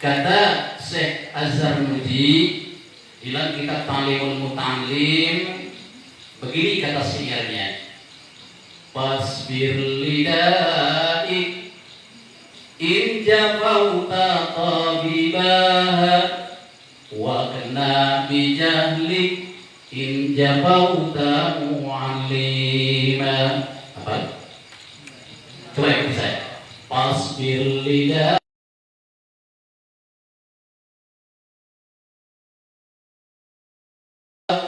Kata Syekh Az-Zarnuji dalam kitab Ta'limul Muta'allim, begini kata syairnya: Fasbir lidaik in jafauta tabibaha wa kena bijahlik in jafauta mu'allima. Apa? Coba ikuti saya. Fasbir lidaik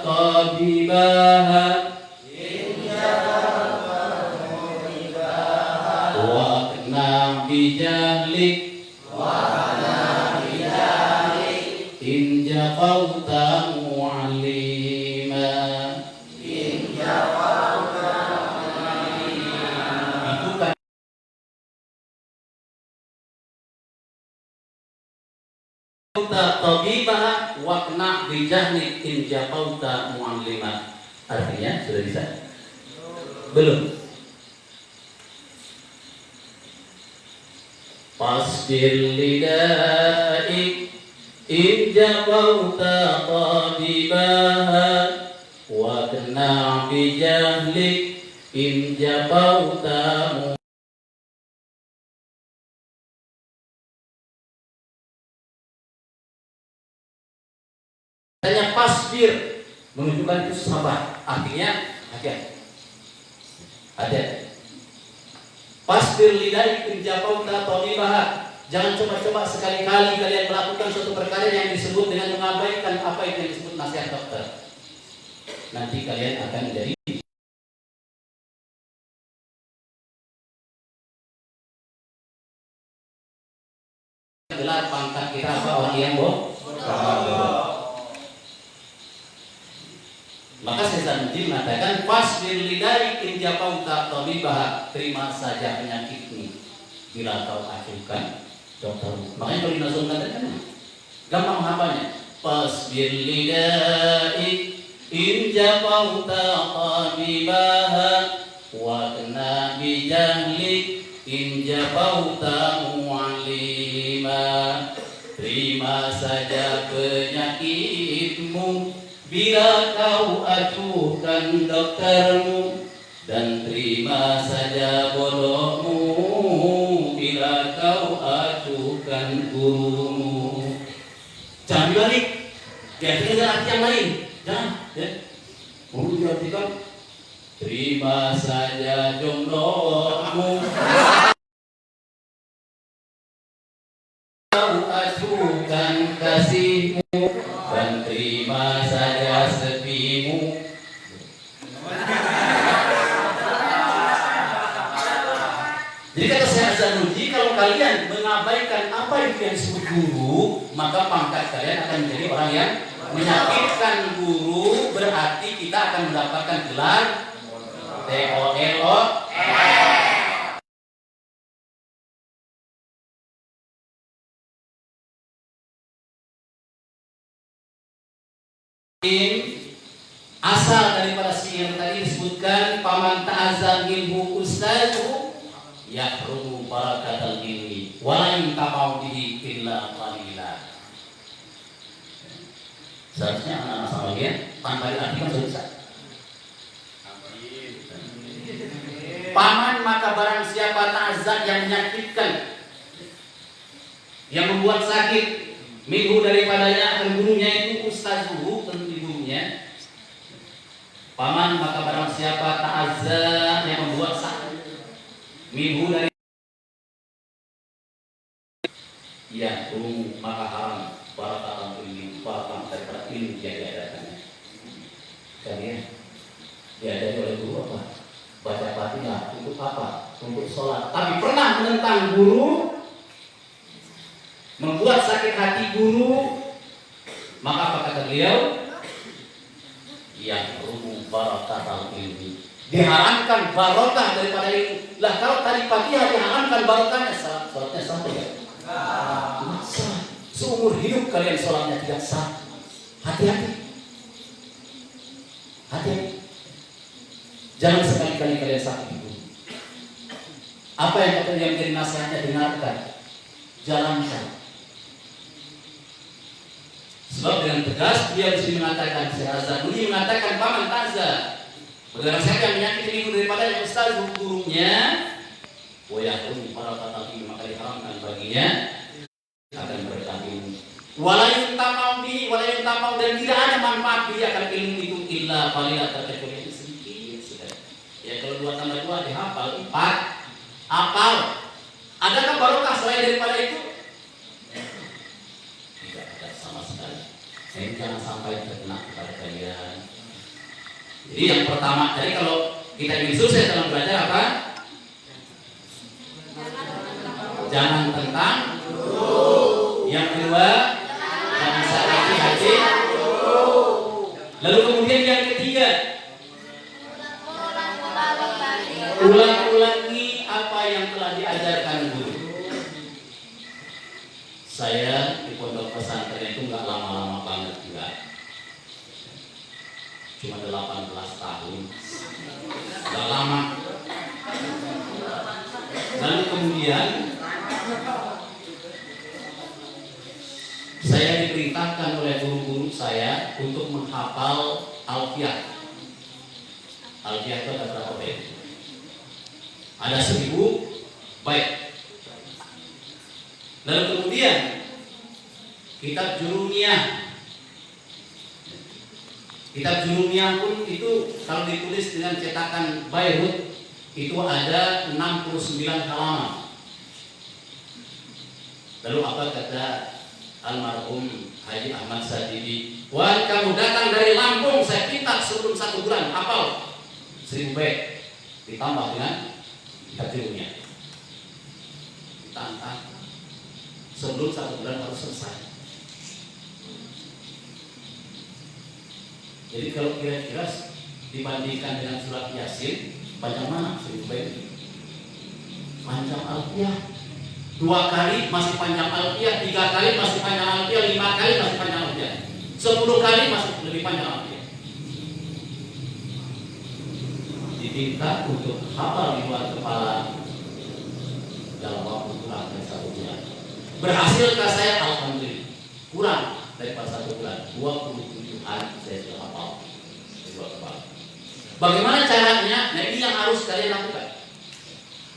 tabibaha wa kena bijahlik in jafauta mu'allima. Itu kan tabibah wakna bijahnik in jafauta mu'allima. Artinya sudah bisa? Belum. Fasbir lidaik in jafauta tabibaha wakna bijahlik in jafauta. Tanya pasbir menunjukkan itu sabar, artinya hati-hati. Pasbir lidaik in jafauta tabibaha. Jangan coba-coba sekali-kali kalian melakukan suatu perkara yang disebut dengan mengabaikan apa yang disebut nasihat dokter. Nanti kalian akan menjadi gelar pangkat kita apa, orang yang bohong. Maka Syekh mengatakan fasbir lidaik in jafauta tabibaha, terima saja penyakitmu bila kau acuhkan dokter. Makanya kalau dinasumkan kan gampang menghafalnya. Fasbir lidaik in jafauta tabibaha wa kena bijahlik in jafauta mu'allima. Terima saja penyakitmu bila kau acuhkan doktermu, dan terima saja bodohmu bila kau acuhkan gurumu. Jangan dibalik, diartikan dengan arti yang lain. Jangan, ya. Mau diartikan terima saja jomblomu, kau acuhkan kasihmu, dan terima saja sepimu. Jadi kata Syekh Az-Zarnuji, kalau kalian mengabaikan apa yang disebut guru, maka pangkat kalian akan menjadi orang yang menyakitkan guru. Berarti kita akan mendapatkan gelar TOLO. Asal daripada syair tadi disebutkan paman ta'azam ilmu ustazu yahrumu barakatal ilmi wa in taqaw bihi illa qalila. Seharusnya anak-anak sama dia tanpa diartikan sudah bisa. Paman maka barang siapa ta'azam yang menyakitkan, yang membuat sakit, minhu daripadanya akan gurunya itu ustazuhu, tentu gurunya. Paman maka barang siapa ta'azza yang membuat sakit, minhu dari ya maka haram barakatan ilmi, barakatan daripada ilmu yang diadakannya. Kalian diadai oleh guru apa? Baca Fatihah untuk apa? Untuk sholat. Tapi pernah menentang guru, membuat sakit hati guru, maka apa kata beliau? Yang rumu barakatal ilmi, diharamkan barokah daripada ilmu. Lah kalau tadi Fatihah diharamkan barokahnya, sholatnya sah ya? Sah. Seumur hidup kalian sholatnya tidak sah. Hati-hati. Hati-hati. Jangan sekali-kali kalian sakit guru. Apa yang menjadi nasihatnya dengarkan, jalankan. Sebab dengan tegas dia disini mengatakan, Syekh Az-Zarnuji mengatakan, paman taza, bagaimana siapa yang menyakiti minggu daripada yang ustaz gurunya, wayahun para kata maka diharamkan baginya akan berkabung. Walayun tamau dan tidak ada manfaat dia akan ilmu itu illa qalila terkecuali sedikit. Ya kalau 2 tambah 2 dihafal 4 apal. Adakah barokah selain daripada itu? Tidak ada sama sekali. Jadi jangan sampai terkena kepada kalian. Jadi yang pertama, jadi kalau kita ingin sukses dalam belajar apa? Jangan tentang yang kedua, jangan sakiti hati. Lalu kemudian yang ketiga, ulang-ulangi apa yang telah diajarkan guru. Saya di pondok pesantren itu nggak lama-lama banget juga, cuma 18 tahun, nggak lama. Lalu kemudian saya diperintahkan oleh guru-guru saya untuk menghafal Alfiah. Alfiah itu ada berapa bait? Ada 1000 bait. Lalu kemudian kitab Jurumiyah. Kitab Jurumiyah pun itu kalau ditulis dengan cetakan Bayrut itu ada 69 halaman. Lalu apa kata almarhum Haji Ahmad Sadidi? Wah, kamu datang dari Lampung, saya minta sebelum 1 bulan hafal 1000 bait ditambah dengan kitab Jurumiyah. Ditantang sebelum 1 bulan harus selesai. Jadi kalau kira-kira dibandingkan dengan surat Yasin, panjang mana 1000 bait? Panjang Alfiah. 2 kali masih panjang Alfiah, 3 kali masih panjang Alfiah, 5 kali masih panjang Alfiah, 10 kali masih lebih panjang Alfiah. Diminta untuk hafal di luar kepala dalam waktu kurang dari 1 bulan. Berhasilkah saya? Alhamdulillah. Kurang daripada 1 bulan, 27 hari saya sudah hafal di luar kepala. Bagaimana caranya? Nah, ini yang harus kalian lakukan.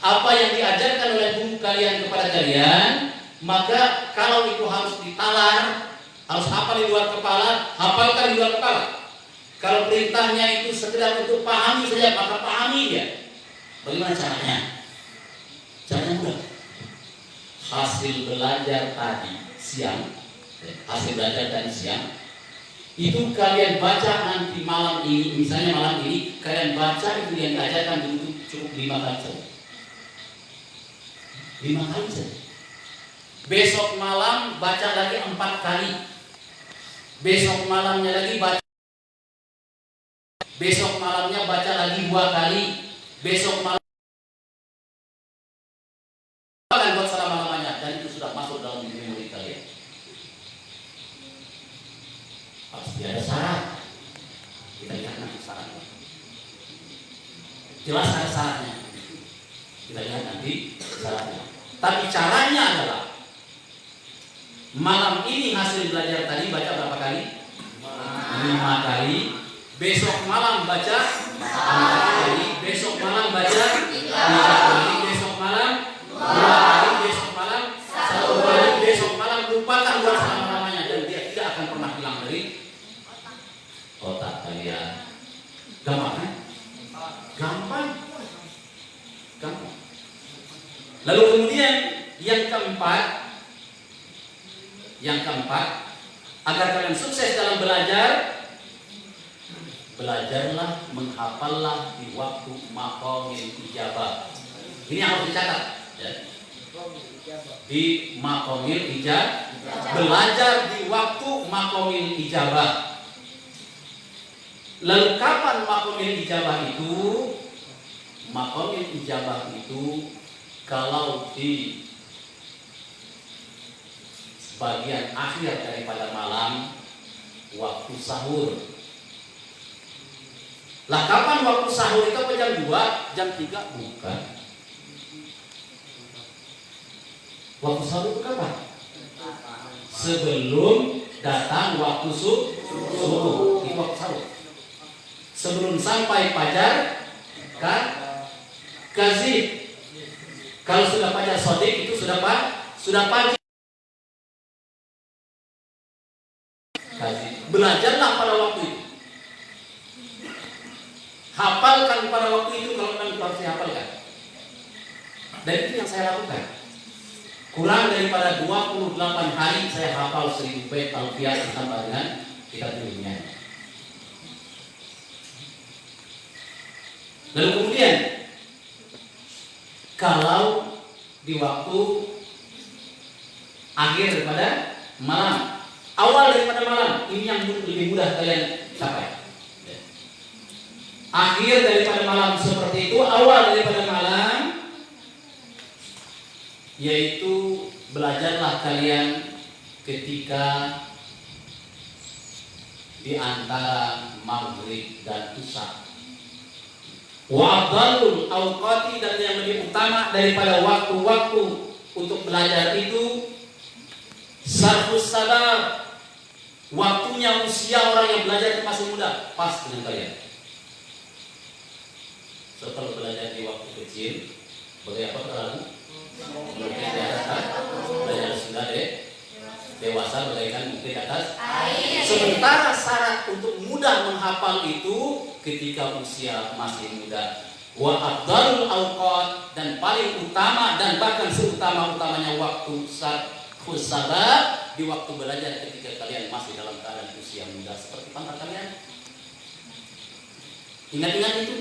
Apa yang diajarkan oleh guru kalian kepada kalian, maka kalau itu harus ditalar, harus hafal di luar kepala, hafalkan di luar kepala. Kalau perintahnya itu sekedar untuk pahami saja, maka pahami dia. Bagaimana caranya? Caranya mudah. Hasil belajar tadi siang, itu kalian baca nanti malam ini, misalnya malam ini kalian baca itu yang diajarkan dulu cukup 5 kali saja. 5 kali saja. Besok malam baca lagi 4 kali. Besok malamnya lagi baca. Besok malamnya baca lagi 2 kali. Besok malam akan buat selama-lamanya, dan itu sudah masuk dalam memori kalian. Pasti ada syarat. Kita lihat nanti syaratnya. Jelas ada syaratnya. Kita lihat nanti syaratnya. Tapi caranya adalah malam ini hasil belajar tadi baca berapa kali? 5 kali. Besok malam baca 4 kali. Besok malam baca 3 kali. Besok malam 2 kali. Besok malam 1 kali. Besok malam lupakan buat selama-lamanya, dan dia tidak akan pernah hilang dari otak kalian. Gampang kan? Gampang. Lalu kemudian yang keempat, agar kalian sukses dalam belajar, belajarlah, menghafallah di waktu maqamil ijabah. Ini yang harus dicatat, ya. Di maqamil ijabah, belajar di waktu maqamil ijabah. Lalu kapan maqamil ijabah itu? Maqamil ijabah itu kalau di bagian akhir daripada malam, waktu sahur. Lah kapan waktu sahur itu? Jam 2, jam 3? Bukan. Waktu sahur itu kapan? Sebelum datang waktu subuh, itu waktu sahur. Sebelum sampai fajar kazib. Kalau sudah fajar sodik itu sudah pagi. Kazib. Belajarlah pada waktu itu. Hafalkan pada waktu itu kalau memang harus dihafalkan. Dan itu yang saya lakukan. Kurang daripada 28 hari saya hafal 1000 bait alfiah ditambah dengan kitab ilmiah. Lalu kemudian kalau di waktu akhir daripada malam, awal daripada malam, ini yang lebih mudah kalian capai. Akhir daripada malam seperti itu, awal daripada malam, yaitu belajarlah kalian ketika di antara maghrib dan isya. Wa afdalul awqati, dan yang lebih utama daripada waktu-waktu untuk belajar itu sarfus sadar, waktunya usia orang yang belajar itu masih muda, pas dengan kalian. Setelah belajar di waktu kecil, boleh apa terlalu? Belajar sudah dewasa, bagaikan mungkin di atas. Sementara syarat untuk mudah menghafal itu ketika usia masih muda. Wa afdalul awqat, dan paling utama dan bahkan seutama-utamanya waktu sabar di waktu belajar ketika kalian masih dalam keadaan usia muda seperti pantar kalian. Ingat-ingat itu.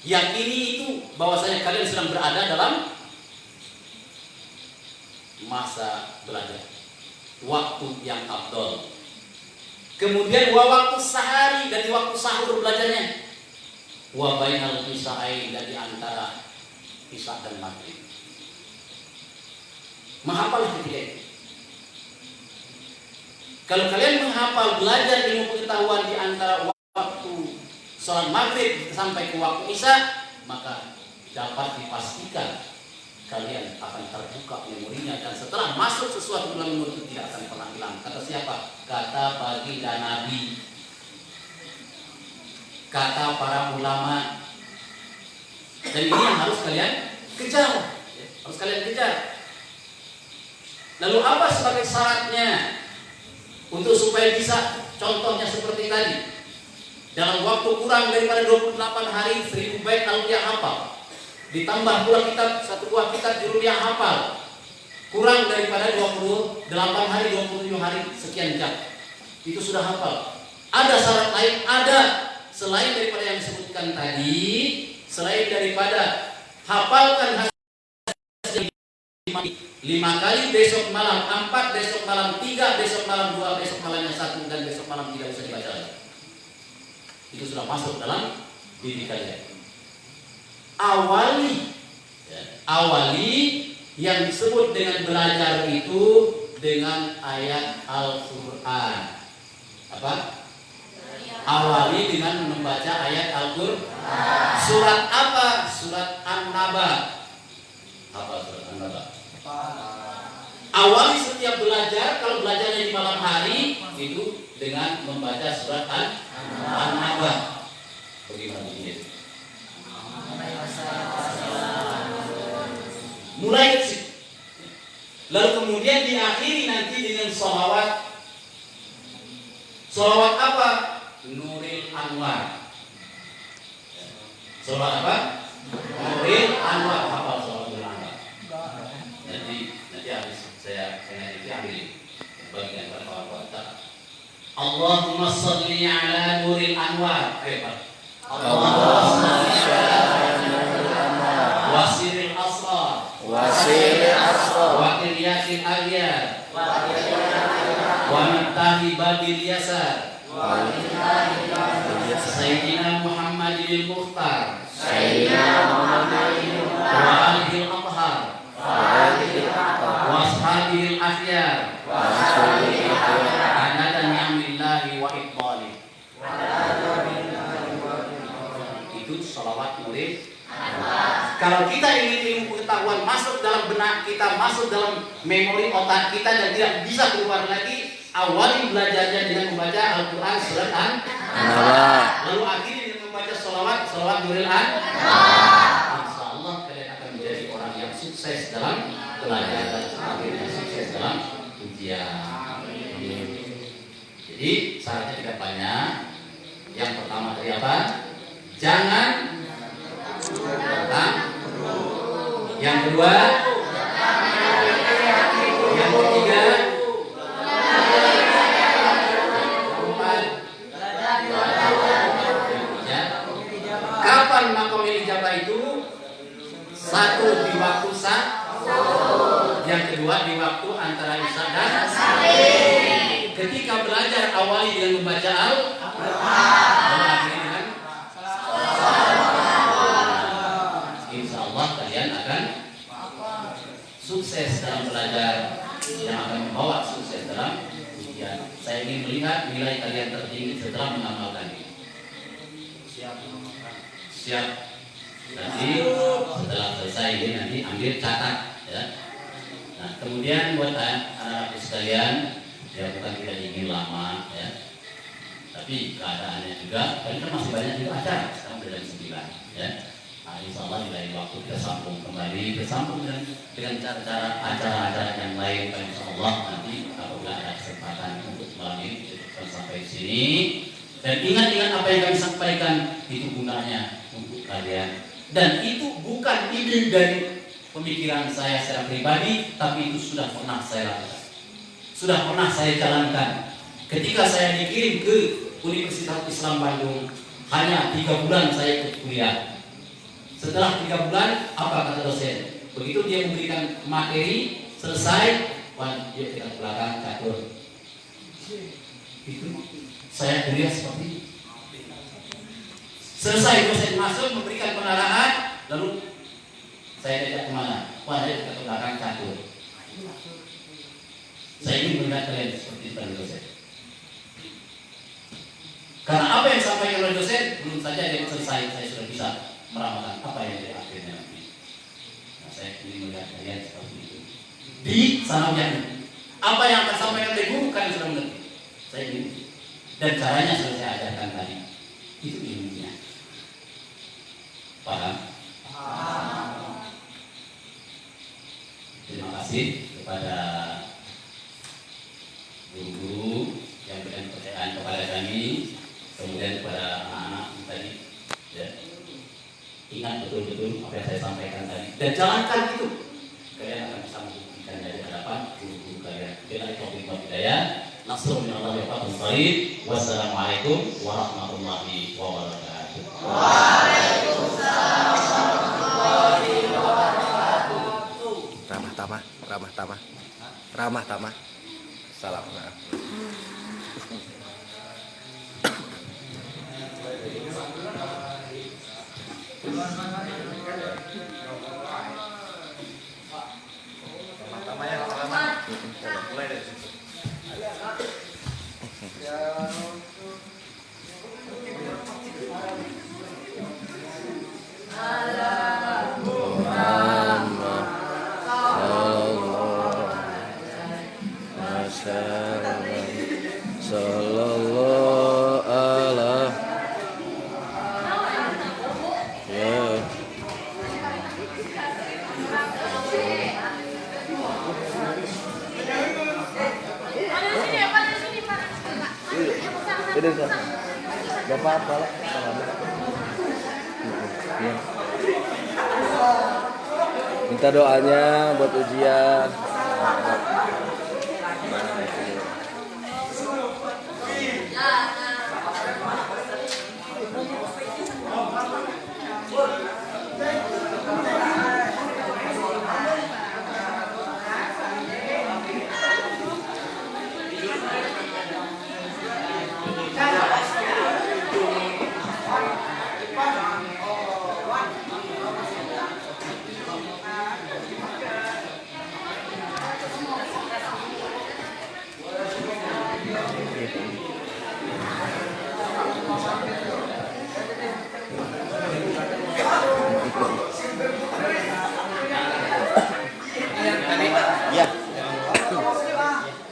Yakini itu bahwasanya kalian sedang berada dalam masa belajar, waktu yang afdal. Kemudian waktu sehari, dan di waktu sahur belajarnya. Wa bainal isya'i, dan di antara isya dan maghrib. Menghafal ketika itu. Kalau kalian menghafal, belajar ilmu pengetahuan di antara waktu sholat maghrib sampai ke waktu isya, maka dapat dipastikan kalian akan terbuka memorinya, dan setelah masuk sesuatu dalam memori itu tidak akan pernah hilang. Kata siapa? Kata baginda Nabi, kata para ulama. Dan ini yang harus kalian kejar, harus kalian kejar. Lalu apa sebagai syaratnya untuk supaya bisa contohnya seperti tadi? Dalam waktu kurang daripada 28 hari 1000 bait alfiah hafal. Ditambah pula kitab, satu buah kitab juruliyah hafal. Kurang daripada 28 hari, 27 hari sekian jam. Itu sudah hafal. Ada syarat lain? Ada. Selain daripada yang disebutkan tadi, selain daripada hafalkan hasil 5 kali besok malam, 4 besok malam, 3 besok malam, 2 besok malamnya 1, dan besok malam tidak usah dibaca lagi. Itu sudah masuk dalam diri kalian. Awali yang disebut dengan belajar itu dengan ayat Al-Quran. Apa? Awali dengan membaca ayat Al-Quran. Surat apa? Surat An-Naba. Apa surat An-Naba? Awali setiap belajar, kalau belajarnya di malam hari, itu dengan membaca surat An-Naba. Bagaimana ini? Mulai kecil. Lalu kemudian diakhiri nanti dengan sholawat. Sholawat apa? Nuril Anwar. Sholawat apa? Nuril Anwar. Apa sholawat Nuril Anwar? Nanti habis saya ambil bagian pada Allahumma sholli ala Nuril Anwar. Allahumma sholli ala Nuril Anwar. Wasiril asrar. Wasiril asrar. Wa qiyyatil aghyar. Wa mitahi babil yasar. Sayyidina Muhammadil Mukhtar. Sayyidina Muhammadil Mukhtar. Wa alihil athhar. Wa ashabil akhyar. Anada ni'amillahi wa iqbali. Itu sholawat murid. Kalau kita ingin ilmu pengetahuan pengetahuan masuk dalam benak kita, masuk dalam memori otak kita dan tidak bisa keluar lagi, awali belajarnya dengan membaca Al-Quran surat An-Naba. Lalu akhiri dengan membaca salawat Nuril An-Naba. Insya Allah kalian akan menjadi orang yang sukses dalam belajar dan akhirnya sukses dalam ujian. Jadi syaratnya tidak banyak. Yang pertama tadi apa? Jangan datang. Yang kedua, yang ketiga, kapan makom ijabah itu? Satu di waktu sah, yang kedua di waktu antara isya dan maghrib. Ketika belajar awali dengan membaca Al-Quran, dengan insya Allah kalian akan sukses dalam belajar, yang akan membawa sukses dalam ujian. Saya ingin melihat nilai kalian tertinggi setelah mengamalkan ini. Siap. Nanti setelah selesai ini nanti ambil catat ya. Nah, kemudian buat anak-anak sekalian, ya bukan tidak ingin lama ya, tapi keadaannya juga kan masih banyak juga acara. Sekarang sudah jam 9 ya. Nah, insya Allah di lain waktu kita sambung kembali, bersambung dengan cara-cara acara-acara yang lain. Insya Allah nanti apabila ada kesempatan untuk malam ini kita sampai sini. Dan ingat-ingat apa yang kami sampaikan itu gunanya untuk kalian. Dan itu bukan ide dari pemikiran saya secara pribadi, tapi itu sudah pernah saya lakukan, sudah pernah saya jalankan. Ketika saya dikirim ke Universitas Islam Bandung, hanya 3 bulan saya ikut kuliah. Setelah 3 bulan, apa kata dosen? Begitu dia memberikan materi, selesai, yuk kita ke belakang catur. Itu saya kuliah seperti itu. Selesai dosen masuk memberikan pengarahan, lalu saya tidak kemana? Wah, kita ke belakang catur. Saya ingin melihat kalian seperti itu dari dosen. Karena apa yang disampaikan oleh dosen belum saja yang selesai, saya sudah bisa meramalkan apa yang di akhirnya nanti. Nah, saya ingin melihat kalian seperti itu. Di sanawiyah, apa yang akan sampaikan oleh guru kalian sudah mengerti. Saya ingin, dan caranya sudah saya ajarkan tadi. Itu ilmunya. Paham? Terima kasih kepada guru-guru yang berikan kepercayaan kepada kami, kemudian kepada anak-anak tadi ya. Ingat betul-betul apa yang saya sampaikan tadi dan jalankan itu, kalian akan bisa membuktikannya di hadapan guru-guru kalian. Billahi taufiq wal hidayah. Nasrul minallahi wa fathun qarib. Wassalamualaikum warahmatullahi wabarakatuh. Waalaikumsalam warahmatullahi wabarakatuh. Ramah tamah. Salam. Mulai dari situ. Sallallahu ala ya. Ini kan gak apa-apa lah. Minta doanya buat ujian.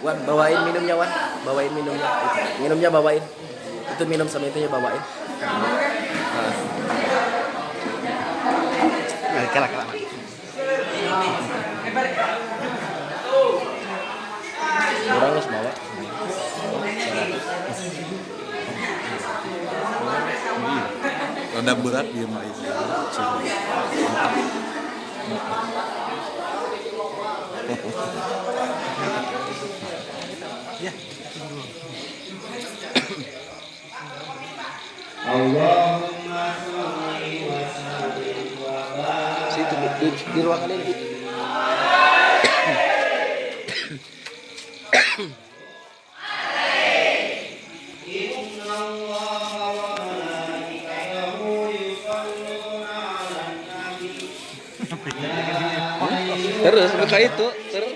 Wan, bawain minumnya Wan, bawain minumnya. Minumnya bawain. Itu minum sama itunya bawain. Nah, kalah. Kurang harus bawa. Rada berat dia mah itu. Ya. Allahumma sholli wa sallim wa barik. Situ di ruangan ini. Terus buka itu terus.